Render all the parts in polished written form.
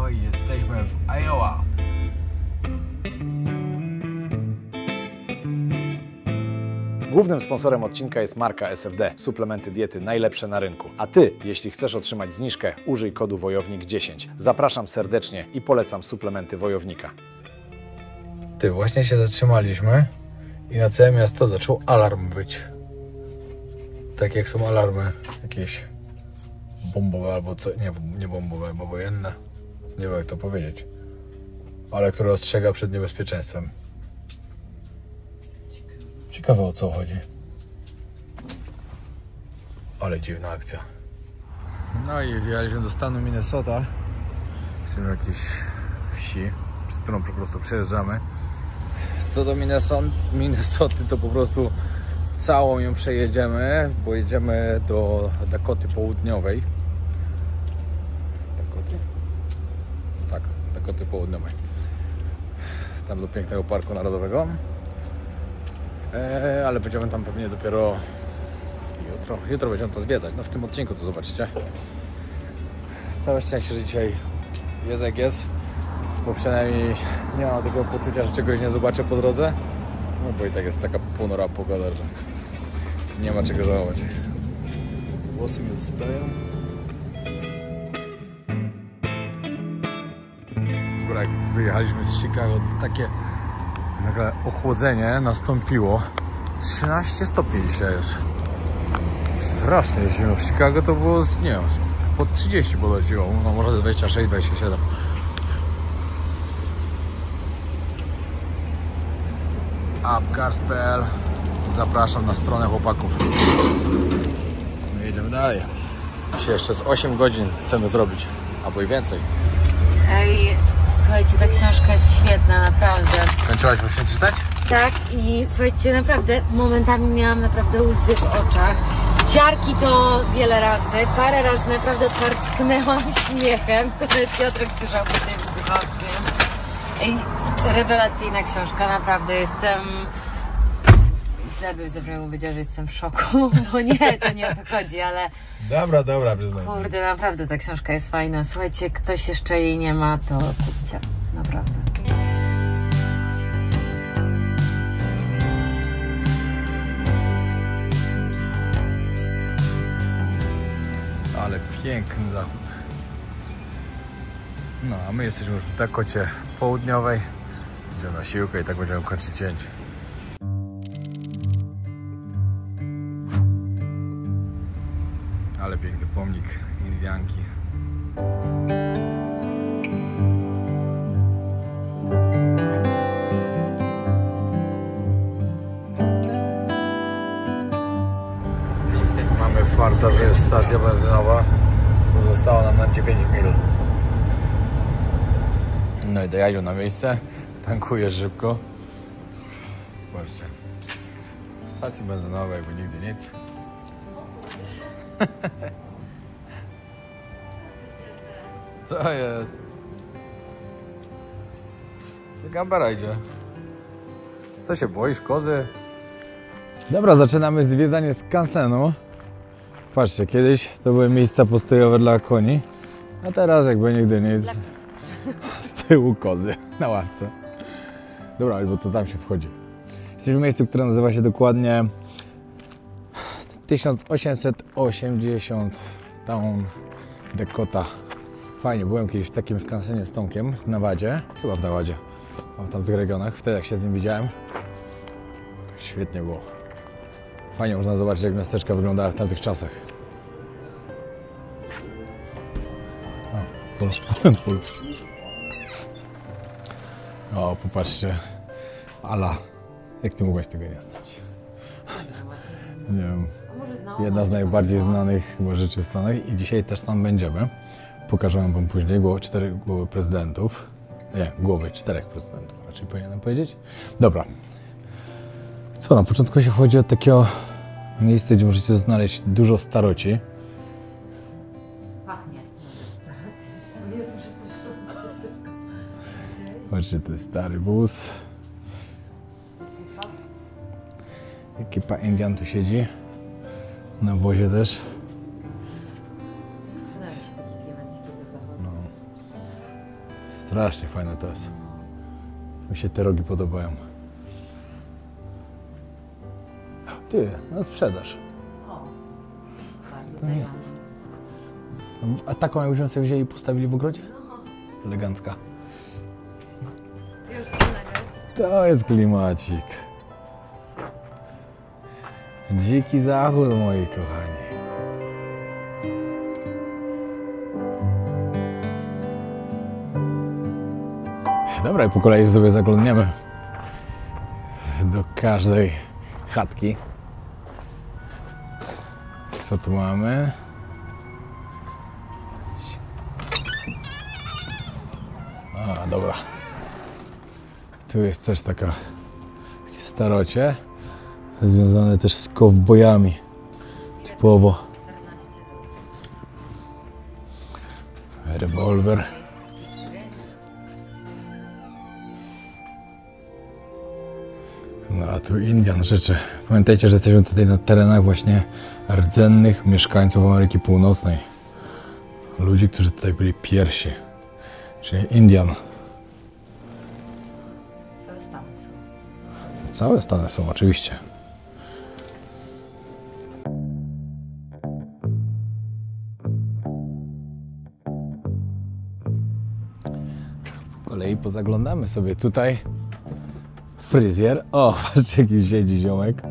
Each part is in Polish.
Chicago i jesteśmy w Iowa. Głównym sponsorem odcinka jest marka SFD, suplementy diety najlepsze na rynku. A Ty, jeśli chcesz otrzymać zniżkę, użyj kodu WOJOWNIK10. Zapraszam serdecznie i polecam suplementy Wojownika. Ty, właśnie się zatrzymaliśmy i na całe miasto zaczął alarm być. Tak jak są alarmy jakieś bombowe albo co, nie bombowe, bo wojenne. Nie wiem jak to powiedzieć. Ale które ostrzega przed niebezpieczeństwem. Ciekawe o co chodzi. Ale dziwna akcja. No i wjechaliśmy do stanu Minnesota. Jesteśmy w jakiejś wsi, przez którą po prostu przejeżdżamy. Co do Minnesoty, to po prostu całą ją przejedziemy, bo jedziemy do Dakoty Południowej. Dakoty? Tak, Dakoty Południowej. Tam do pięknego parku narodowego. Ale będziemy tam pewnie dopiero jutro będziemy to zwiedzać. No w tym odcinku to zobaczycie. Całe szczęście, że dzisiaj jest jak jest, bo przynajmniej nie mam tego poczucia, że czegoś nie zobaczę po drodze. No bo i tak jest taka ponura pogoda, że nie ma czego żałować. Włosy mi odstają. W górę jak wyjechaliśmy z Chicago, to takie nagle ochłodzenie nastąpiło. 13 stopni dzisiaj jest. Strasznie zimno. W Chicago to było, nie wiem, pod 30 podchodziło. No może 26, 27. Upcars.pl. Zapraszam na stronę chłopaków. No jedziemy dalej. Dzisiaj jeszcze z 8 godzin chcemy zrobić, albo i więcej. Ej, słuchajcie, ta książka jest świetna, naprawdę. Skończyłaś właśnie czytać? Tak, i słuchajcie, naprawdę momentami miałam naprawdę łzy w oczach. Ciarki to wiele razy, parę razy naprawdę parsknęłam śmiechem, co nawet Piotrek słyszał, bo się wybuchałam śmiechem. Ej, rewelacyjna książka, naprawdę jestem... Źle bym zabrzmiał, powiedziała, że jestem w szoku, bo nie, to nie o to chodzi, ale... Dobra, przyznam. Kurde, naprawdę ta książka jest fajna. Słuchajcie, ktoś jeszcze jej nie ma, to kupcie. Naprawdę. Ale piękny zachód. No, a my jesteśmy już w Dakocie Południowej. Idziemy na siłkę i tak będziemy kończyć dzień. Ale piękny pomnik Indianki. Mamy farsa, że jest stacja benzynowa. Zostało nam na 9 mil. No i dojadził na miejsce. Tankuje szybko. Patrzcie. Stacji benzynowej, jakby nigdy nic. Co jest? Gambara idzie. Co się boisz, kozy? Dobra, zaczynamy zwiedzanie skansenu. Patrzcie, kiedyś to były miejsca postojowe dla koni, a teraz jakby nigdy nic. Z tyłu kozy na ławce. Dobra, bo to tam się wchodzi. Jesteśmy w miejscu, które nazywa się dokładnie 1880 Town Dakota. Fajnie, byłem kiedyś w takim skansenie z Tomkiem w Nevadzie, chyba w Nevadzie, a w tamtych regionach, wtedy jak się z nim widziałem. Świetnie było. Fajnie można zobaczyć, jak miasteczka wyglądały w tamtych czasach. O, popatrzcie. Ala, jak ty mogłaś tego nie znać? Nie wiem. Jedna z najbardziej znanych chyba rzeczy w Stanach i dzisiaj też tam będziemy. Pokażę wam później głowy prezydentów. Nie, głowy 4 prezydentów, raczej powinienem powiedzieć. Dobra. Co, na początku się wchodzi od takiego miejsca, gdzie możecie znaleźć dużo staroci. Pachnie. Zobaczcie, to jest stary wóz. Ekipa Indian tu siedzi. Na wozie też. Strasznie fajne to jest. Mi się te rogi podobają. Ty, no sprzedaż. O, bardzo To nie. A taką jakbyśmy sobie wzięli i postawili w ogrodzie? Elegancka. Już nagrać. To jest klimacik. Dziki zachód, moi kochani. Dobra, i po kolei sobie zaglądniemy do każdej chatki. Co tu mamy? A, dobra. Tu jest też takie starocie, związane też z kowbojami. Typowo. 14 Rewolwer. No a tu Indian rzeczy. Pamiętajcie, że jesteśmy tutaj na terenach właśnie rdzennych mieszkańców Ameryki Północnej. Ludzi, którzy tutaj byli pierwsi. Czyli Indian. Całe Stany są. Całe Stany są, oczywiście. Po kolei pozaglądamy sobie tutaj. Fryzjer. O, patrzcie, jakiś siedzi ziomek.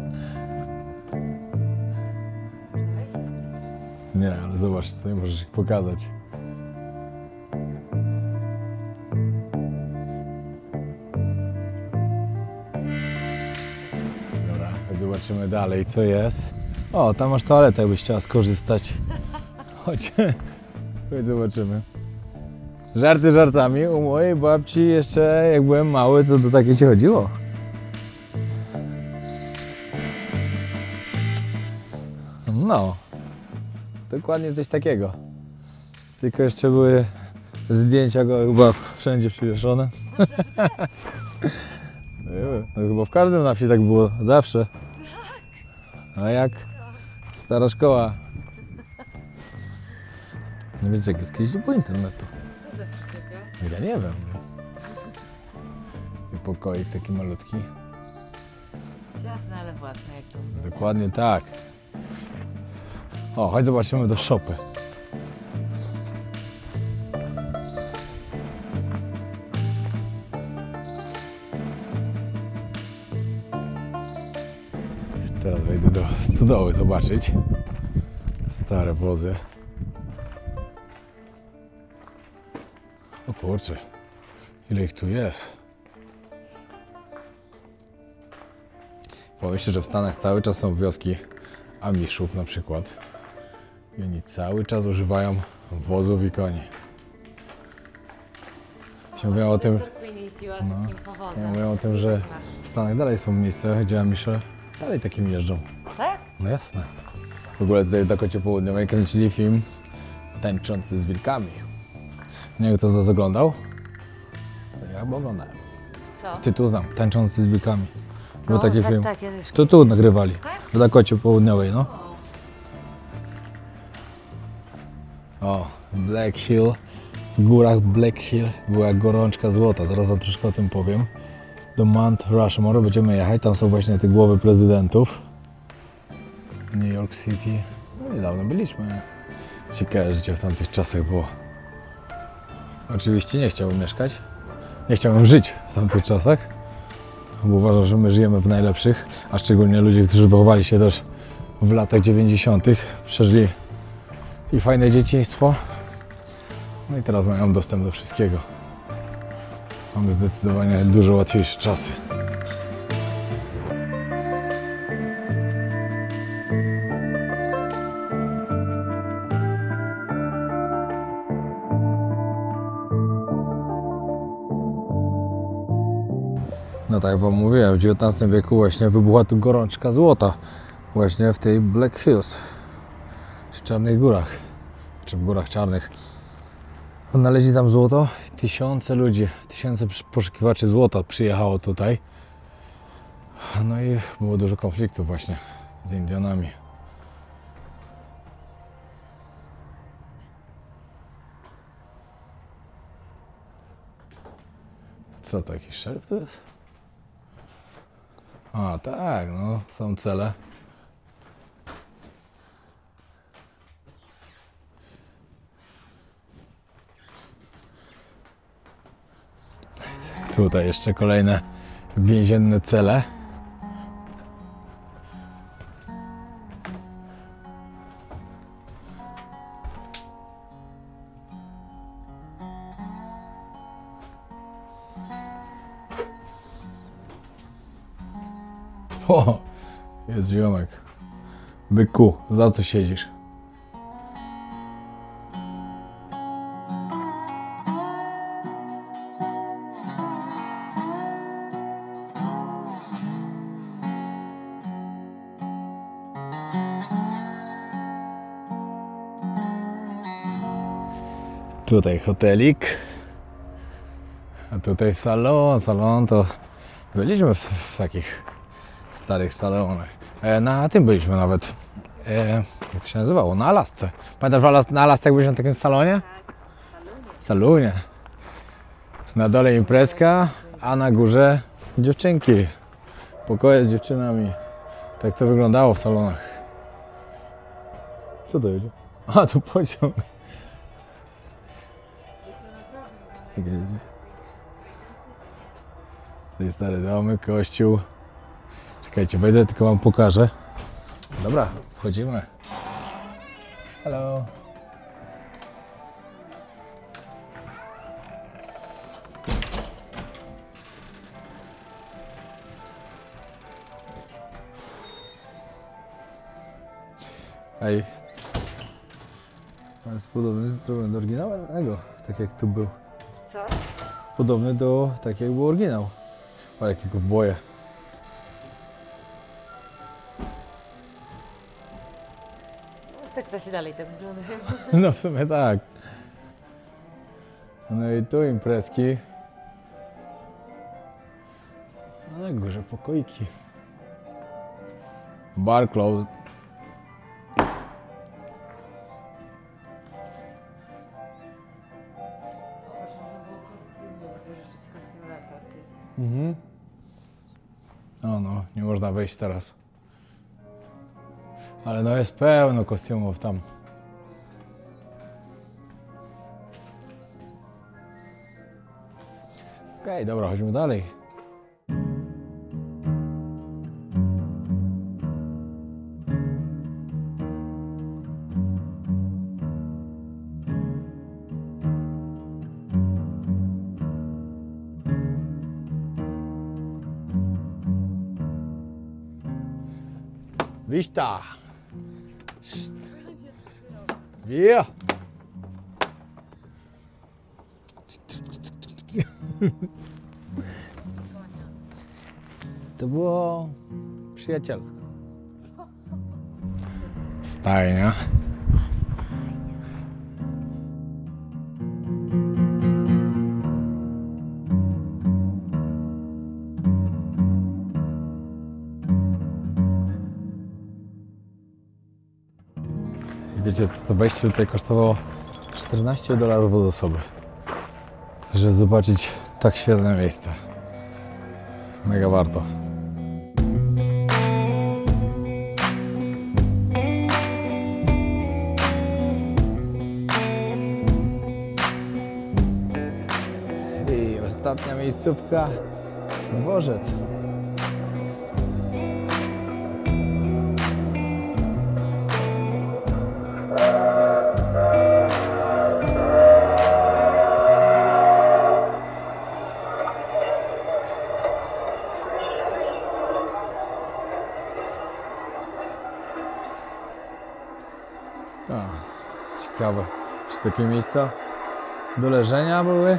Nie, ale zobacz, tutaj możesz ich pokazać. Dobra, zobaczymy dalej, co jest. O, tam masz toaletę, jakbyś chciała skorzystać. Chodź, chodź zobaczymy. Żarty żartami, u mojej babci jeszcze jak byłem mały, to do takie ci chodziło. No, dokładnie coś takiego. Tylko jeszcze były zdjęcia go chyba wszędzie przywieszone. No, chyba w każdym na wsi tak było, zawsze. A jak? Stara szkoła. Nie wiecie, jak jest kiedyś do internetu. Ja nie wiem. I pokoik taki malutki. Ciasne, ale własne, jak to mówię. Dokładnie tak. O, chodź zobaczymy do szopy. Teraz wejdę do stodoły zobaczyć. Stare wozy. O kurczę, ile ich tu jest. Powiem się, że w Stanach cały czas są wioski Amishów na przykład. I oni cały czas używają wozów i koni. Się mówią o tym, Queen jeździła No. takim powozem. mówią o tym, że w Stanach dalej są miejsca, gdzie Amisze dalej takim jeżdżą. Tak? No jasne. W ogóle tutaj w Dakocie Południowej kręcili film Tańczący z wilkami. Nie wiem, kto to oglądał. Ja chyba oglądałem. Co? Tytuł znam, Tańczący z wilkami. Był taki tak, film. tak, ja też. To tu nagrywali. Tak? W Dakocie Południowej, no. O, Black Hill. W górach Black Hill była gorączka złota. Zaraz wam troszkę o tym powiem. Do Mount Rushmore będziemy jechać. Tam są właśnie te głowy prezydentów. New York City. No, niedawno byliśmy. Ciekawe życie w tamtych czasach było. Oczywiście nie chciałbym mieszkać. Nie chciałbym żyć w tamtych czasach. Bo uważam, że my żyjemy w najlepszych. A szczególnie ludzie, którzy wychowali się też w latach 90. Przeżyli i fajne dzieciństwo. No i teraz mają dostęp do wszystkiego. Mamy zdecydowanie dużo łatwiejsze czasy. No tak jak wam mówiłem, w XIX wieku właśnie wybuchła tu gorączka złota. Właśnie w tej Black Hills. W Czarnych Górach. Czy w Górach Czarnych. Odnaleźli tam złoto. Tysiące ludzi, tysiące poszukiwaczy złota przyjechało tutaj. No i było dużo konfliktów właśnie z Indianami. Co to, jakiś szeryf tu jest? A, tak, no, są cele. Tutaj jeszcze kolejne więzienne cele. O, jest ziomek. Byku, za co siedzisz? Tutaj hotelik, a tutaj salon. Salon to byliśmy w takich starych salonach. Na tym byliśmy nawet. Jak to się nazywało? Na Alasce. Pamiętasz na Alasce, jak byliśmy na takim salonie? Salonie. Na dole imprezka, a na górze dziewczynki. Pokoje z dziewczynami. Tak to wyglądało w salonach. Co to jedzie? A, to pociąg. Tutaj stary domek, kościół. Czekajcie, wejdę, tylko wam pokażę. Dobra, wchodzimy. Hello. Ej. On jest podobny trochę do oryginalnego, tak jak tu był. Co? Podobny do tak jak był oryginał. Ale jakie kowboje. Tak to się dalej tak wygląda. No w sumie tak. No i tu imprezki. A na górze pokoiki. Bar closed. Mhm. O no, nie można wejść teraz. Ale no jest pełno kostiumów tam. Okej, dobra, chodźmy dalej. Vista! Yeah! To było przyjacielsko. Stajnia. Wiecie co, to wejście tutaj kosztowało $14 od osoby, żeby zobaczyć tak świetne miejsce. Mega warto. I ostatnia miejscówka, dworzec. A, ciekawe, czy takie miejsca do leżenia były?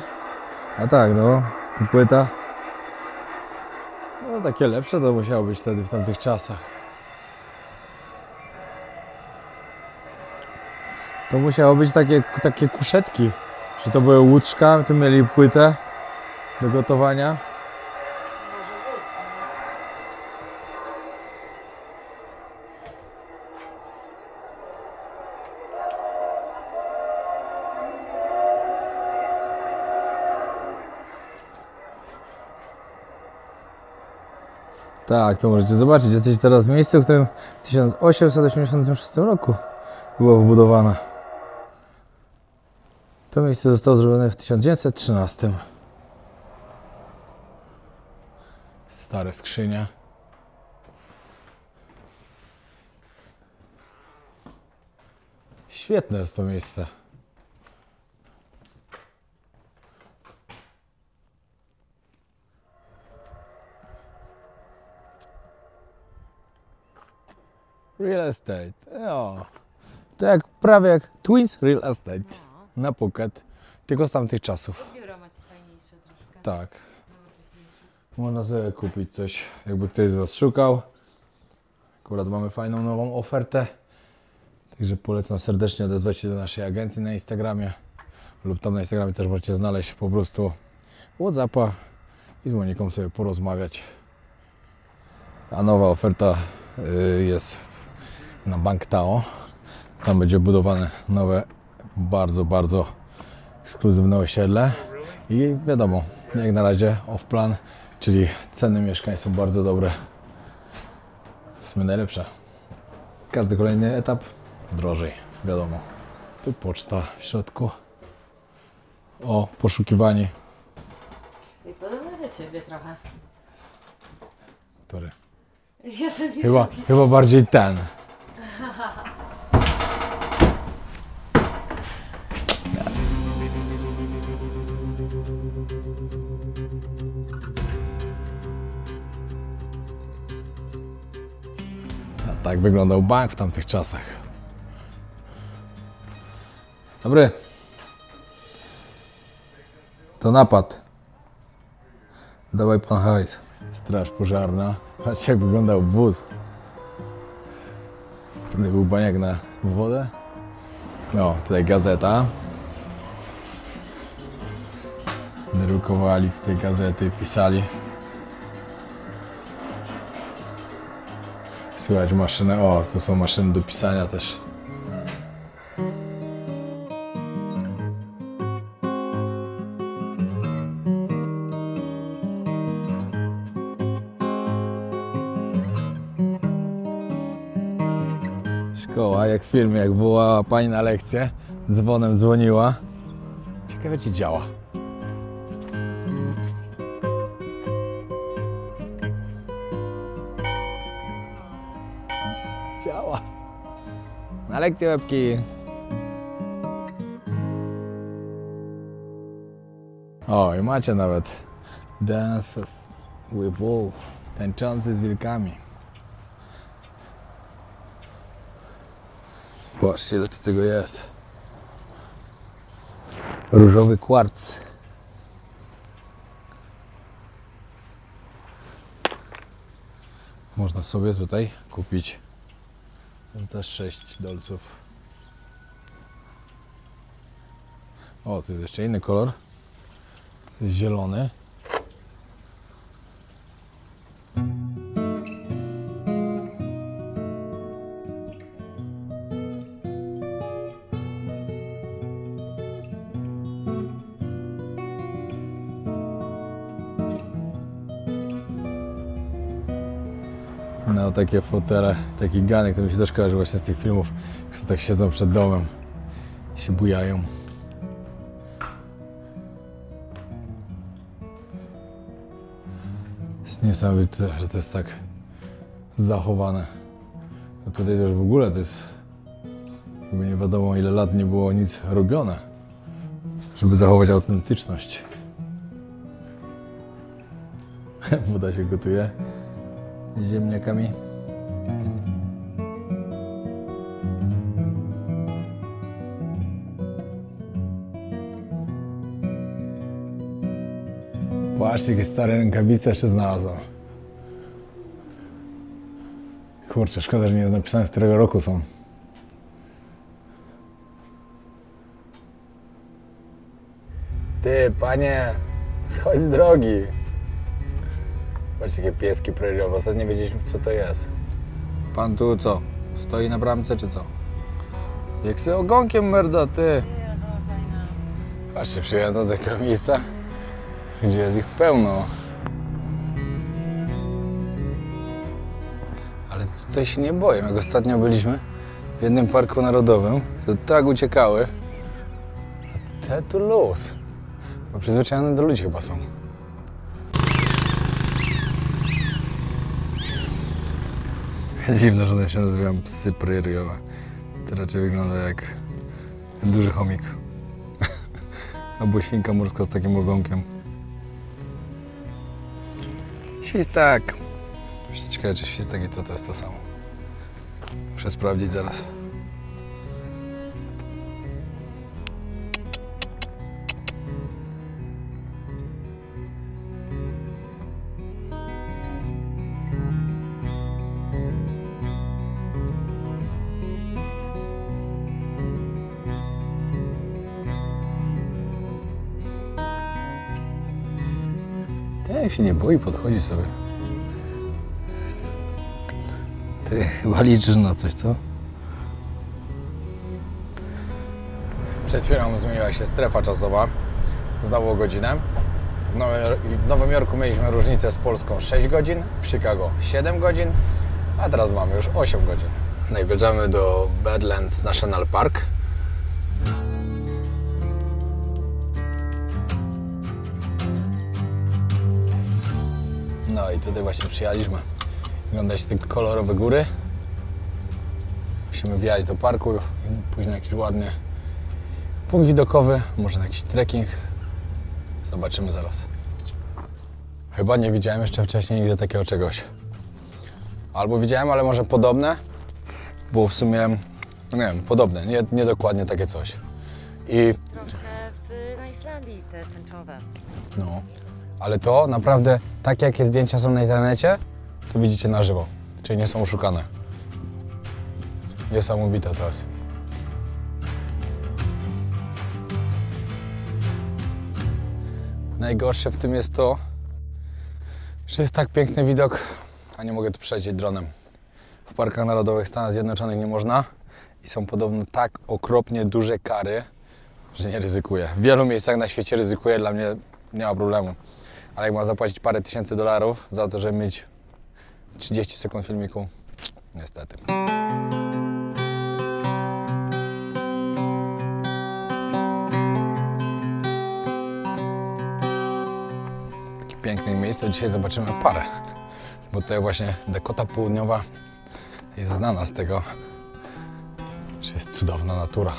A tak, no, płyta. No takie lepsze to musiało być wtedy w tamtych czasach. To musiało być takie kuszetki, że to były łóżka, tu mieli płytę do gotowania. Tak, to możecie zobaczyć. Jesteście teraz w miejscu, w którym w 1886 roku było wbudowane. To miejsce zostało zrobione w 1913. Stare skrzynie. Świetne jest to miejsce. Real estate. O. To jak, prawie jak Twins Real Estate. Na Phuket. Tylko z tamtych czasów. Biuro macie fajniejsze troszkę. Tak. Można sobie kupić coś, jakby ktoś z Was szukał. Akurat mamy fajną nową ofertę. Także polecam serdecznie odezwać się do naszej agencji na Instagramie. Lub tam na Instagramie też możecie znaleźć po prostu WhatsAppa i z Moniką sobie porozmawiać. A nowa oferta jest na Bank Tao. Tam będzie budowane nowe, bardzo ekskluzywne osiedle. I wiadomo, jak na razie off-plan, czyli ceny mieszkań są bardzo dobre. W sumie najlepsze. Każdy kolejny etap drożej, wiadomo. Tu poczta w środku. O, poszukiwanie. I podobne do Ciebie trochę. Który? Ja ten nie Chyba bardziej ten. A tak wyglądał bank w tamtych czasach. Dobry. To napad. Dawaj pan hajs. Straż pożarna. Patrzcie, jak wyglądał wóz. Tutaj był baniak na wodę. No, tutaj gazeta. Drukowali tutaj gazety, pisali. Słychać maszynę. O, to są maszyny do pisania też. Szkoła, jak w filmie, jak wołała pani na lekcję, dzwonem dzwoniła. Ciekawe, czy działa. Działa. Na lekcję łebki. O, i macie nawet Dances with Wolf. Tańczący z wilkami. Patrzcie, ile tu tego jest. Różowy kwarc. Można sobie tutaj kupić za 6 dolców. O, tu jest jeszcze inny kolor. To jest zielony. No, takie fotele, taki ganek, to mi się też kojarzy właśnie z tych filmów, jak tak siedzą przed domem i się bujają. Jest niesamowite, że to jest tak zachowane. No tutaj też w ogóle to jest, jakby nie wiadomo ile lat nie było nic robione, żeby zachować autentyczność. Woda się gotuje z ziemniakami. Patrzcie, jakie stare rękawice jeszcze znalazłem. Kurczę, szkoda, że nie jest napisane, z którego roku są. Ty, panie, schodź z drogi. Patrzcie, jakie pieski preriowe. Ostatnio wiedzieliśmy, co to jest. Pan tu co? Stoi na bramce, czy co? Jak se ogonkiem merda, ty. Patrzcie, przyjechałem do takiego miejsca, gdzie jest ich pełno. tutaj się nie boją. Jak ostatnio byliśmy w jednym parku narodowym, to tak uciekały. A te tu luz. Bo przyzwyczajone do ludzi chyba są. Dziwne, że one się nazywają psy preriowe. To raczej wygląda jak duży chomik. Albo świnka morska z takim ogonkiem. Świstak. Ciekawe, czy świstak i to jest to samo. Muszę sprawdzić zaraz. Jak się nie boi, podchodzi sobie. Ty chyba liczysz na coś, co? Przed chwilą zmieniła się strefa czasowa. Znowu o godzinę. W Nowym Jorku mieliśmy różnicę z Polską 6 godzin, w Chicago 7 godzin, a teraz mamy już 8 godzin. No i wjeżdżamy do Badlands National Park. No i tutaj właśnie przyjechaliśmy. Oglądać te kolorowe góry. Musimy wjechać do parku i pójść na jakiś ładny punkt widokowy, może na jakiś trekking. Zobaczymy zaraz. Chyba nie widziałem jeszcze wcześniej nigdy takiego czegoś. Albo widziałem, ale może podobne, bo w sumie, no nie wiem, podobne, nie dokładnie takie coś. I Na Islandii te tęczowe. no, ale to naprawdę, tak jakie zdjęcia są na internecie, to widzicie na żywo, czyli nie są oszukane. Niesamowite to jest. Najgorsze w tym jest to, że jest tak piękny widok, a nie mogę tu przelecieć dronem. W parkach narodowych Stanów Zjednoczonych nie można i są podobno tak okropnie duże kary, że nie ryzykuję. W wielu miejscach na świecie ryzykuję, dla mnie nie ma problemu. Ale jak mam zapłacić parę tysięcy dolarów za to, żeby mieć 30 sekund filmiku, niestety. Takie piękne miejsce. Dzisiaj zobaczymy parę. Bo tutaj właśnie Dakota Południowa jest znana z tego, że jest cudowna natura.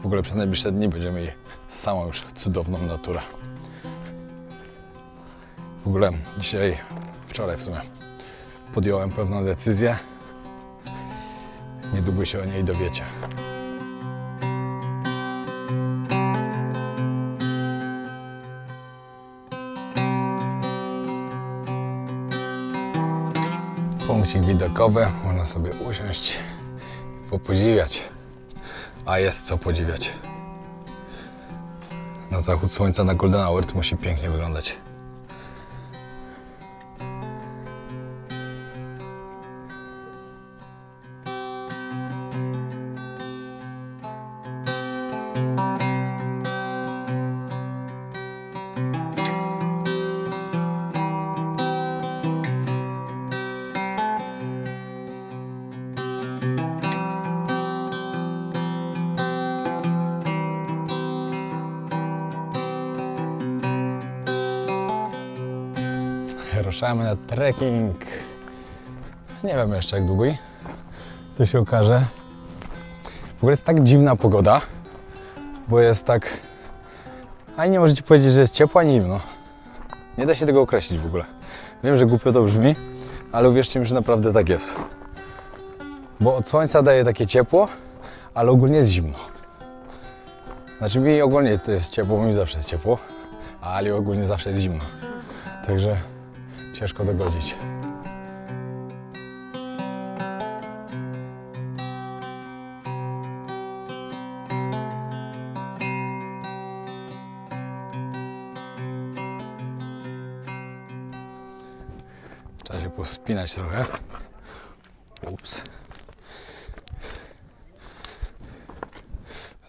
W ogóle przez najbliższe dni będziemy mieli samą już cudowną naturę. W ogóle dzisiaj, wczoraj w sumie, podjąłem pewną decyzję. Niedługo się o niej dowiecie. Punkcik widokowy, można sobie usiąść i popodziwiać. A jest co podziwiać. Na zachód słońca na Golden Hour to musi pięknie wyglądać. Ruszamy na trekking. Nie wiem jeszcze jak długo to się okaże. W ogóle jest tak dziwna pogoda, bo jest tak... Ani nie możecie powiedzieć, że jest ciepło, ani zimno. Nie da się tego określić w ogóle. Wiem, że głupio to brzmi, ale uwierzcie mi, że naprawdę tak jest. Bo od słońca daje takie ciepło, ale ogólnie jest zimno. Znaczy mi ogólnie to jest ciepło, bo mi zawsze jest ciepło, a Ali ogólnie zawsze jest zimno. Także ciężko dogodzić. Trzeba się pospinać trochę. Ups.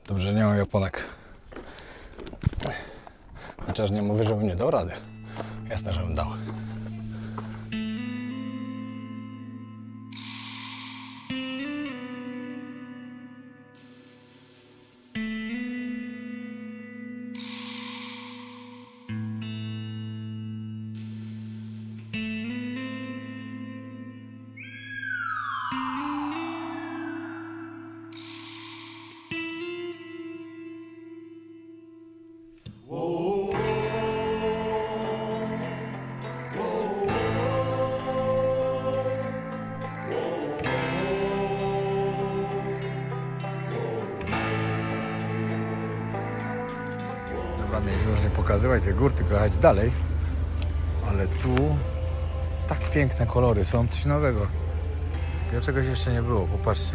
Dobrze, nie mam japonek. Chociaż nie mówię, żebym nie dał rady. Jasne, żebym dał. Chcieliśmy już nie pokazywać tych gór, tylko jechać dalej. Ale tu tak piękne kolory są, coś nowego. Ja czegoś jeszcze nie było, popatrzcie.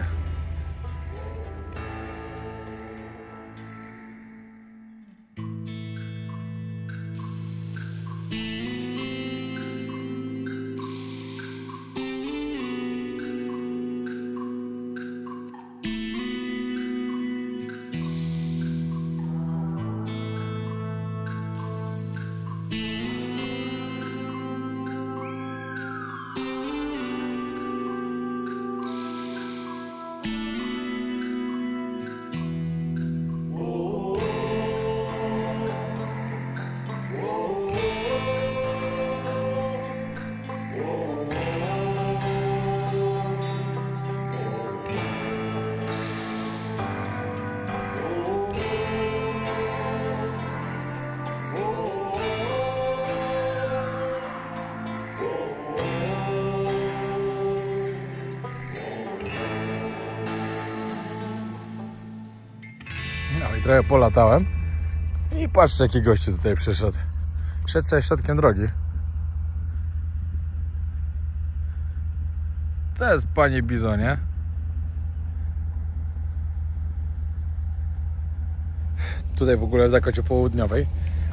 No i trochę polatałem i patrzcie, jaki gościu tutaj przyszedł. Szedł sobie środkiem drogi. Co jest, panie bizonie? Tutaj w ogóle w Dakocie Południowej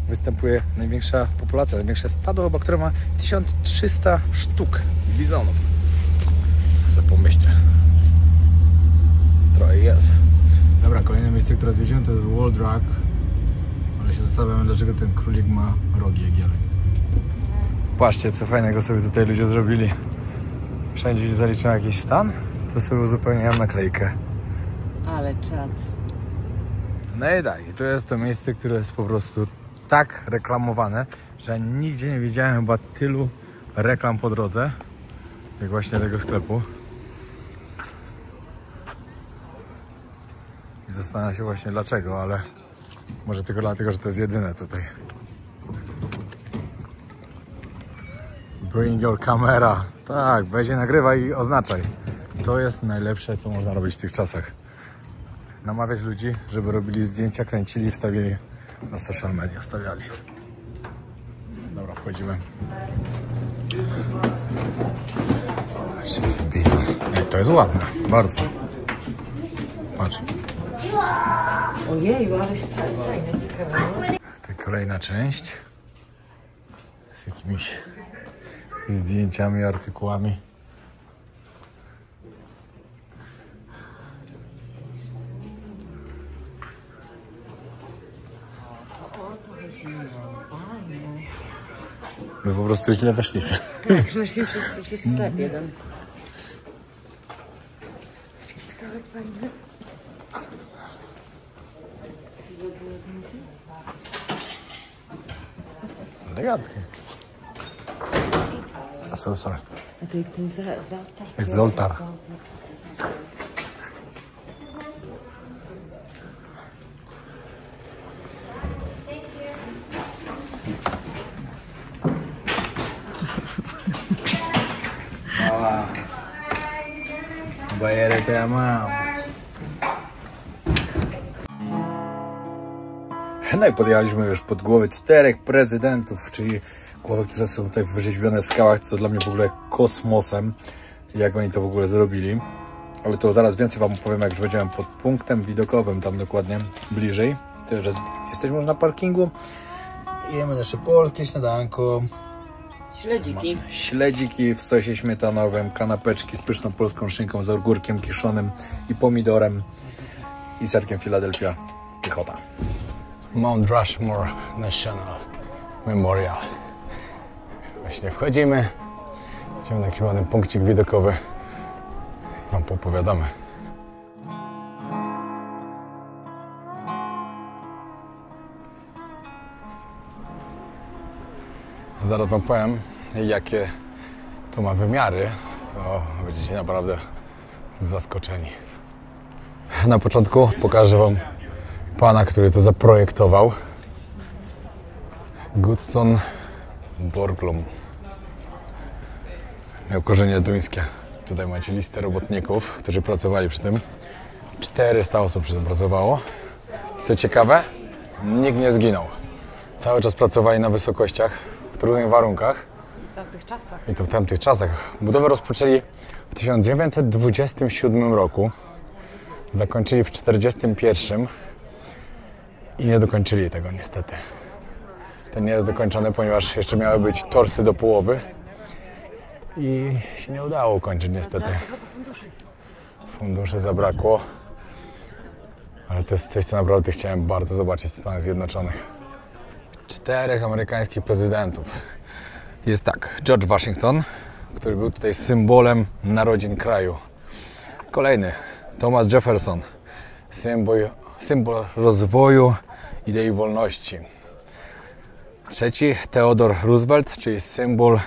występuje największa populacja, największe stado chyba, które ma 1300 sztuk bizonów. Co sobie pomyślcie. Trochę jest. Dobra, kolejne miejsce, które zwiedziłem, to jest Wall Drag. Ale się zastanawiam, dlaczego ten królik ma rogi jak jeleń. Patrzcie, co fajnego sobie tutaj ludzie zrobili. Wszędzie zaliczają jakiś stan, to sobie uzupełniałem naklejkę. Ale czad. No i tak, i to jest to miejsce, które jest po prostu tak reklamowane, że nigdzie nie widziałem chyba tylu reklam po drodze, jak właśnie tego sklepu. I zastanawiam się właśnie dlaczego, ale może tylko dlatego, że to jest jedyne tutaj. Bring your camera. Tak, weź je, nagrywaj i oznaczaj. To jest najlepsze, co można robić w tych czasach. Namawiać ludzi, żeby robili zdjęcia, kręcili, wstawili na social media, wstawiali. Dobra, wchodzimy. Patrzcie, ten bizon. Ej, to jest ładne, bardzo. Patrz. Ojej, ale fajne, ciekawe. To kolejna część z jakimiś zdjęciami, artykułami. My po prostu źle weszliśmy. Tak, właśnie wszyscy w sklep jeden. Jaki stołek fajny. Eleganckie. Sorry. A to jak ten zaltar? Jest zoltar. Bayar te ama. No i podjechaliśmy już pod głowy 4 prezydentów, czyli głowy, które są tutaj wyrzeźbione w skałach, co dla mnie w ogóle kosmosem, jak oni to w ogóle zrobili. Ale to zaraz więcej wam opowiem, jak już będziemy pod punktem widokowym, tam dokładnie bliżej. To już jesteśmy już na parkingu i jemy nasze polskie śniadanko. Śledziki. Śledziki w sosie śmietanowym, kanapeczki z pyszną polską szynką, z ogórkiem kiszonym i pomidorem i serkiem Philadelphia. Piechota. Mount Rushmore National Memorial. Właśnie wchodzimy. Idziemy na jakiś ładny punkcik widokowy. Wam poopowiadamy. Zaraz wam powiem, jakie to ma wymiary. To będziecie naprawdę zaskoczeni. Na początku pokażę wam pana, który to zaprojektował. Gutzon Borglum. Miał korzenie duńskie. Tutaj macie listę robotników, którzy pracowali przy tym. 400 osób przy tym pracowało. Co ciekawe, nikt nie zginął. Cały czas pracowali na wysokościach, w trudnych warunkach. W tamtych czasach. I to w tamtych czasach. Budowę rozpoczęli w 1927 roku. Zakończyli w 1941 i nie dokończyli tego niestety. To nie jest dokończone, ponieważ jeszcze miały być torsy do połowy i się nie udało ukończyć niestety. Funduszy zabrakło, ale to jest coś, co naprawdę chciałem bardzo zobaczyć w Stanach Zjednoczonych. 4 amerykańskich prezydentów. Jest tak, George Washington, który był tutaj symbolem narodzin kraju. Kolejny, Thomas Jefferson, symbol rozwoju idei wolności. Trzeci, Theodore Roosevelt, czyli symbol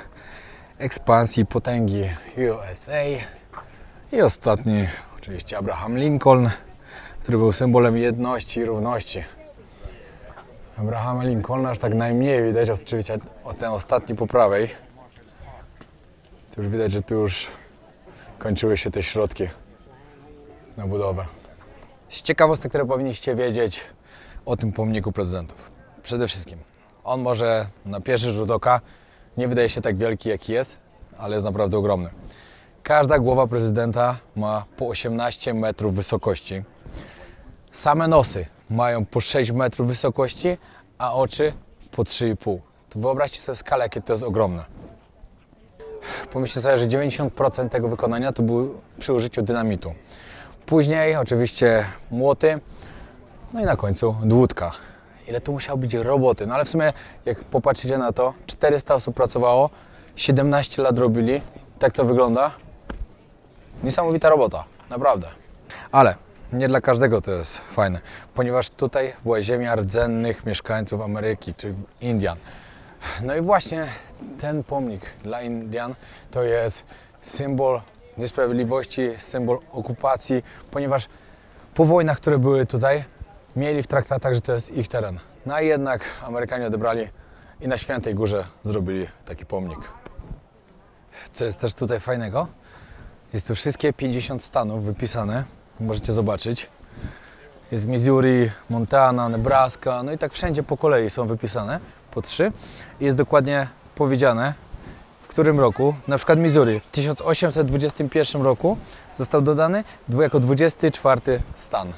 ekspansji potęgi USA. I ostatni, oczywiście Abraham Lincoln, który był symbolem jedności i równości. Abrahama Lincolna aż tak najmniej widać, oczywiście ten ostatni po prawej. Tu już widać, że tu już kończyły się te środki na budowę. Z ciekawostek, które powinniście wiedzieć o tym pomniku prezydentów. Przede wszystkim, on może na pierwszy rzut oka nie wydaje się tak wielki, jaki jest, ale jest naprawdę ogromny. Każda głowa prezydenta ma po 18 metrów wysokości. Same nosy mają po 6 metrów wysokości, a oczy po 3,5. To wyobraźcie sobie skalę, jakie to jest ogromne. Pomyślcie sobie, że 90% tego wykonania to było przy użyciu dynamitu. Później oczywiście młoty, no i na końcu dłutka. Ile tu musiało być roboty, no ale w sumie jak popatrzycie na to, 400 osób pracowało, 17 lat robili, tak to wygląda. Niesamowita robota, naprawdę. Ale nie dla każdego to jest fajne, ponieważ tutaj była ziemia rdzennych mieszkańców Ameryki, czy Indian. No i właśnie ten pomnik dla Indian to jest symbol niesprawiedliwości, symbol okupacji, ponieważ po wojnach, które były tutaj, mieli w traktatach, że to jest ich teren. No a jednak Amerykanie odebrali i na Świętej Górze zrobili taki pomnik. Co jest też tutaj fajnego? Jest tu wszystkie 50 stanów wypisane, możecie zobaczyć. Jest Missouri, Montana, Nebraska, no i tak wszędzie po kolei są wypisane, po 3. I jest dokładnie powiedziane, w którym roku, na przykład Missouri w 1821 roku został dodany jako 24 stan.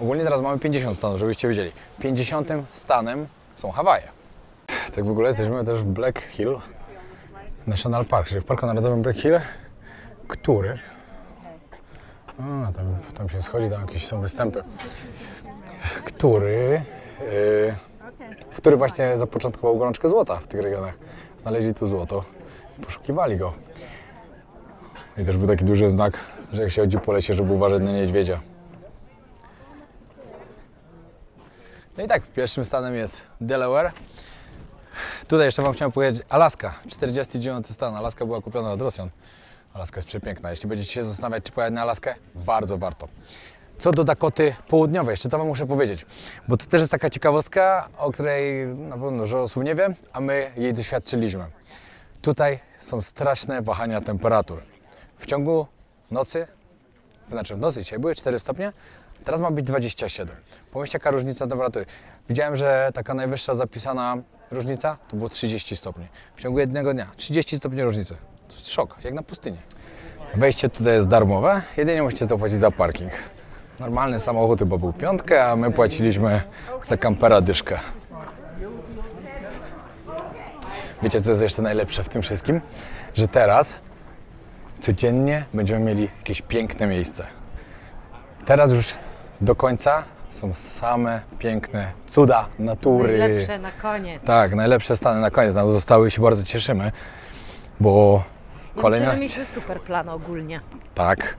Ogólnie teraz mamy 50 stanów, żebyście wiedzieli. 50 stanem są Hawaje. Tak w ogóle jesteśmy też w Black Hill National Park, czyli w Parku Narodowym Black Hill, który... tam się schodzi, tam jakieś są występy. W który właśnie zapoczątkował gorączkę złota w tych regionach. Znaleźli tu złoto i poszukiwali go. I też był taki duży znak, że jak się chodzi po lesie, żeby uważać na niedźwiedzia. No i tak, pierwszym stanem jest Delaware. Tutaj jeszcze Wam chciałem powiedzieć Alaska, 49 stan. Alaska była kupiona od Rosjan. Alaska jest przepiękna. Jeśli będziecie się zastanawiać, czy pojechać na Alaskę, bardzo warto. Co do Dakoty Południowej, jeszcze to Wam muszę powiedzieć, bo to też jest taka ciekawostka, o której na pewno dużo osób nie wie, a my jej doświadczyliśmy. Tutaj są straszne wahania temperatur. W ciągu nocy, w nocy dzisiaj były 4 stopnie, teraz ma być 27. Pomyślcie, jaka różnica temperatury. Widziałem, że taka najwyższa zapisana różnica to było 30 stopni. W ciągu jednego dnia 30 stopni różnicy. To jest szok, jak na pustyni. Wejście tutaj jest darmowe, jedynie musicie zapłacić za parking. Normalny samochód chyba był 5, a my płaciliśmy za kampera dyszkę. Wiecie, co jest jeszcze najlepsze w tym wszystkim? Że teraz codziennie będziemy mieli jakieś piękne miejsce. Teraz już do końca są same piękne cuda natury. Najlepsze na koniec. Tak, najlepsze stany na koniec nam zostały i się bardzo cieszymy, bo kolejne... Myślę, że mieliśmy super plan ogólnie. Tak,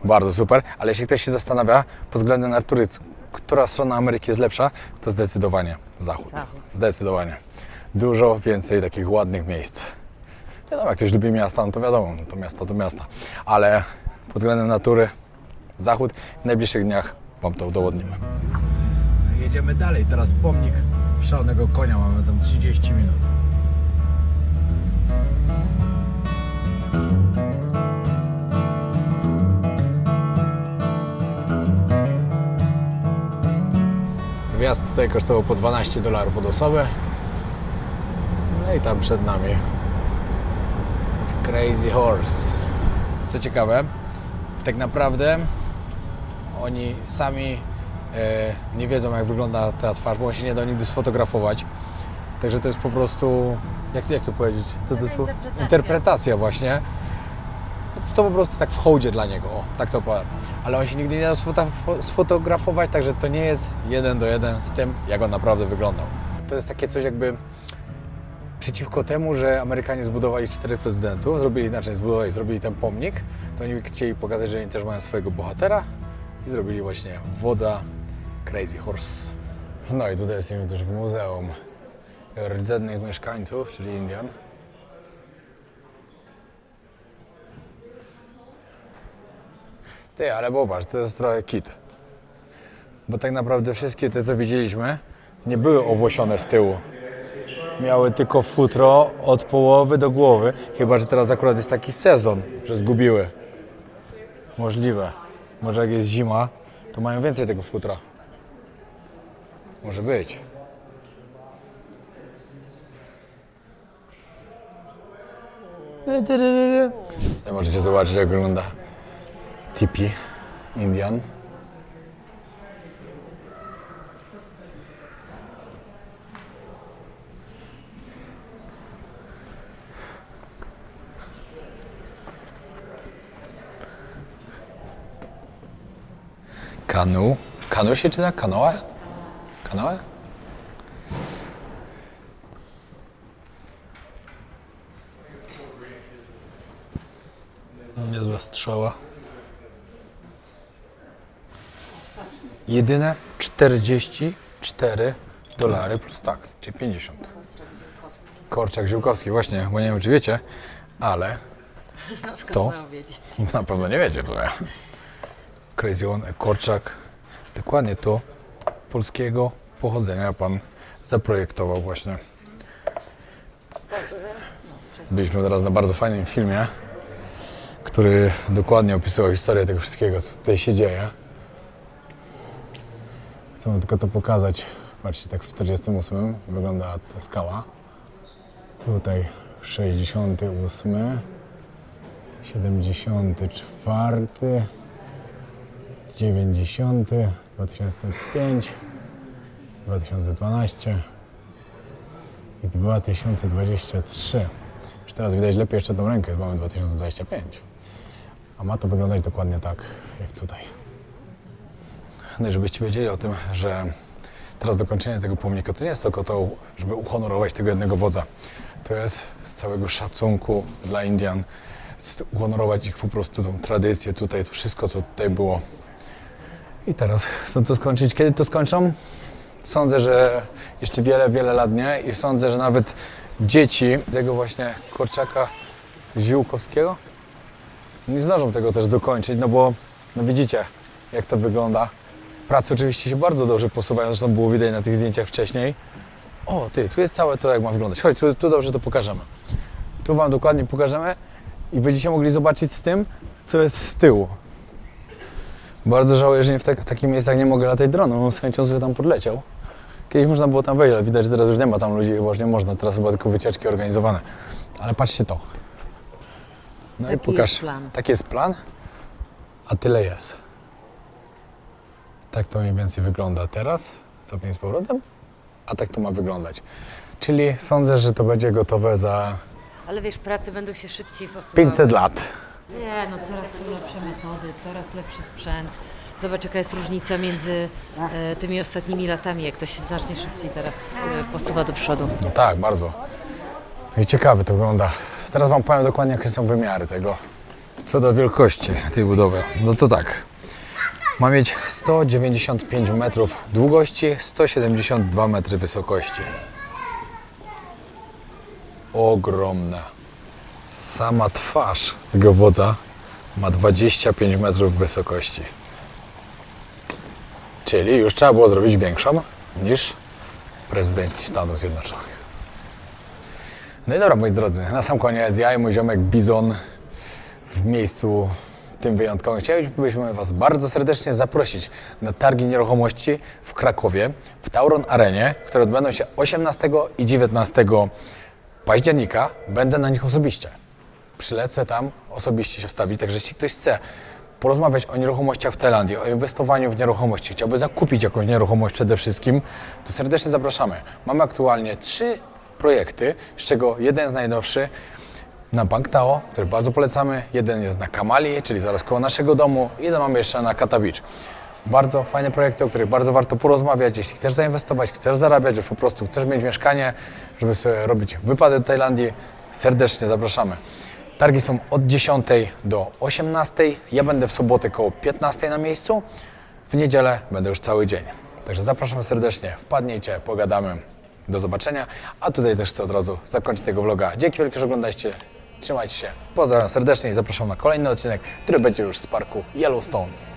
bardzo super, ale jeśli ktoś się zastanawia pod względem natury, która strona Ameryki jest lepsza, to zdecydowanie zachód. Zdecydowanie. Dużo więcej takich ładnych miejsc. Wiadomo, jak ktoś lubi miasta, no to wiadomo, no to miasto to miasta, ale pod względem natury zachód w najbliższych dniach Wam to udowodnimy. Jedziemy dalej, teraz pomnik szalonego konia, mamy tam 30 minut. Wjazd tutaj kosztował po $12 od osoby. No i tam przed nami jest Crazy Horse. Co ciekawe, tak naprawdę oni sami nie wiedzą, jak wygląda ta twarz, bo on się nie da nigdy sfotografować. Także to jest po prostu, jak to powiedzieć? Co to jest? Interpretacja właśnie. To po prostu tak w hołdzie dla niego, o, tak to powiem. Ale on się nigdy nie da sfotografować, także to nie jest 1 do 1 z tym, jak on naprawdę wyglądał. To jest takie coś jakby przeciwko temu, że Amerykanie zbudowali 4 prezydentów, zrobili ten pomnik, to oni chcieli pokazać, że oni też mają swojego bohatera i zrobili właśnie wodza Crazy Horse. No i tutaj jesteśmy też w muzeum rdzennych mieszkańców, czyli Indian. Ty, ale popatrz, to jest trochę kit. Bo tak naprawdę wszystkie te, co widzieliśmy, nie były owłosione z tyłu. Miały tylko futro od połowy do głowy. Chyba że teraz akurat jest taki sezon, że zgubiły. Możliwe. Może jak jest zima, to mają więcej tego futra. Może być. Tutaj możecie zobaczyć, jak wygląda tipi Indian. Kanu. Kanu się czyta? Kanoe? Kanoe? Niezła strzała. Jedyne $44 plus tax, czyli 50. Korczak ziółkowski, właśnie, bo nie wiem, czy wiecie, ale to na pewno nie wiecie, to ja. Crazy One, korczak, dokładnie to polskiego pochodzenia pan zaprojektował właśnie. Byliśmy teraz na bardzo fajnym filmie, który dokładnie opisywał historię tego wszystkiego, co tutaj się dzieje. Chcę tylko to pokazać. Patrzcie, tak w 48 wygląda ta skała. Tutaj w 68, 74, 90, 2005, 2012 i 2023. Już teraz widać lepiej jeszcze tą rękę, mamy 2025. A ma to wyglądać dokładnie tak, jak tutaj. No i żebyście wiedzieli o tym, że teraz dokończenie tego pomnika to nie jest tylko to, żeby uhonorować tego jednego wodza. To jest z całego szacunku dla Indian, uhonorować ich po prostu tą tradycję tutaj, to wszystko, co tutaj było. I teraz chcą to skończyć. Kiedy to skończą? Sądzę, że jeszcze wiele lat nie i sądzę, że nawet dzieci tego właśnie Korczaka Ziółkowskiego nie zdążą tego też dokończyć, no bo no widzicie, jak to wygląda. Prace oczywiście się bardzo dobrze posuwają, zresztą było widać na tych zdjęciach wcześniej. O, ty, tu jest całe to, jak ma wyglądać. Chodź, tu dobrze to pokażemy. Tu wam dokładnie pokażemy i będziecie mogli zobaczyć z tym, co jest z tyłu. Bardzo żałuję, że w takich miejscach nie mogę latać dronem, z chęcią sobie tam podleciał. Kiedyś można było tam wejść, ale widać, że teraz już nie ma tam ludzi, chyba już nie można, teraz chyba tylko wycieczki organizowane. Ale patrzcie to. No taki i pokaż, taki jest plan, a tyle jest. Tak to mniej więcej wygląda teraz, cofnij z powrotem, a tak to ma wyglądać. Czyli sądzę, że to będzie gotowe za... Ale wiesz, prace będą się szybciej posuwały. 500 lat. Nie, no coraz są lepsze metody, coraz lepszy sprzęt. Zobacz, jaka jest różnica między tymi ostatnimi latami, jak to się znacznie szybciej teraz posuwa do przodu. No tak, bardzo. I ciekawe to wygląda. Teraz wam powiem dokładnie, jakie są wymiary tego. Co do wielkości tej budowy, no to tak. Ma mieć 195 metrów długości, 172 metry wysokości. Ogromna. Sama twarz tego wodza ma 25 metrów wysokości. Czyli już trzeba było zrobić większą niż prezydent Stanów Zjednoczonych. No i dobra, moi drodzy, na sam koniec ja i mój ziomek Bizon w miejscu tym wyjątkowym. Chcielibyśmy Was bardzo serdecznie zaprosić na targi nieruchomości w Krakowie, w Tauron Arenie, które odbędą się 18 i 19 października. Będę na nich osobiście. Przylecę tam, osobiście się wstawić, także jeśli ktoś chce porozmawiać o nieruchomościach w Tajlandii, o inwestowaniu w nieruchomości, chciałby zakupić jakąś nieruchomość przede wszystkim, to serdecznie zapraszamy. Mamy aktualnie 3 projekty, z czego jeden jest najnowszy na Bangtao, który bardzo polecamy, jeden jest na Kamali, czyli zaraz koło naszego domu, i jeden mamy jeszcze na Kata Beach. Bardzo fajne projekty, o których bardzo warto porozmawiać. Jeśli chcesz zainwestować, chcesz zarabiać, już po prostu chcesz mieć mieszkanie, żeby sobie robić wypady do Tajlandii, serdecznie zapraszamy. Targi są od 10 do 18. Ja będę w sobotę koło 15 na miejscu. W niedzielę będę już cały dzień. Także zapraszam serdecznie, wpadnijcie, pogadamy. Do zobaczenia. A tutaj też chcę od razu zakończyć tego vloga. Dzięki wielkie, że oglądaliście. Trzymajcie się. Pozdrawiam serdecznie i zapraszam na kolejny odcinek, który będzie już z parku Yellowstone.